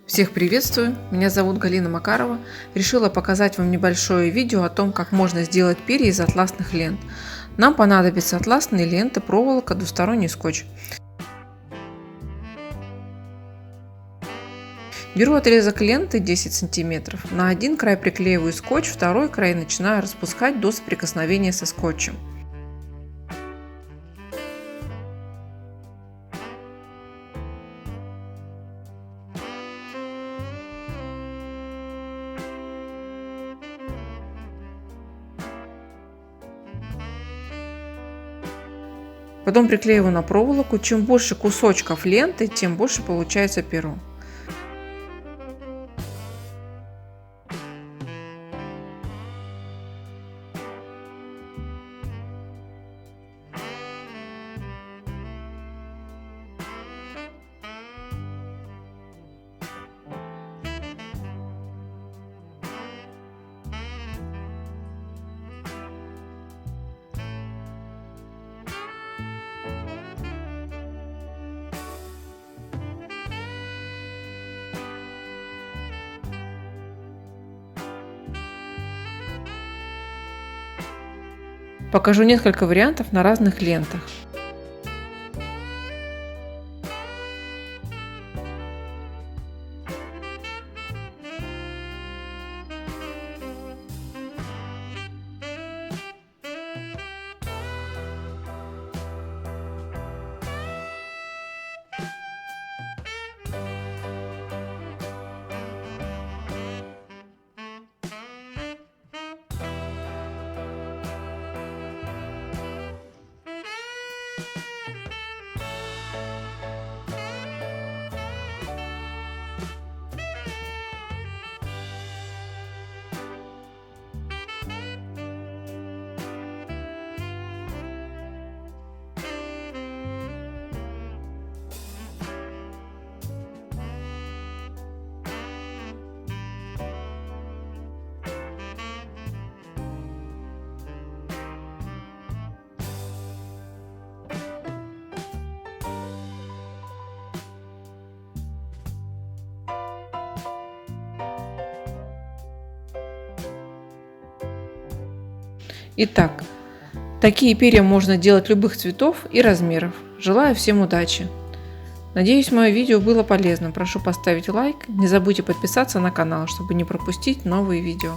Всех приветствую, меня зовут Галина Макарова. Решила показать вам небольшое видео о том, как можно сделать перья из атласных лент. Нам понадобятся атласные ленты, проволока, двусторонний скотч. Беру отрезок ленты 10 см. На один край приклеиваю скотч, второй край начинаю распускать до соприкосновения со скотчем. Потом приклеиваю на проволоку. Чем больше кусочков ленты, тем больше получается перо. Покажу несколько вариантов на разных лентах. Итак, такие перья можно делать любых цветов и размеров. Желаю всем удачи! Надеюсь, мое видео было полезным. Прошу поставить лайк. Не забудьте подписаться на канал, чтобы не пропустить новые видео.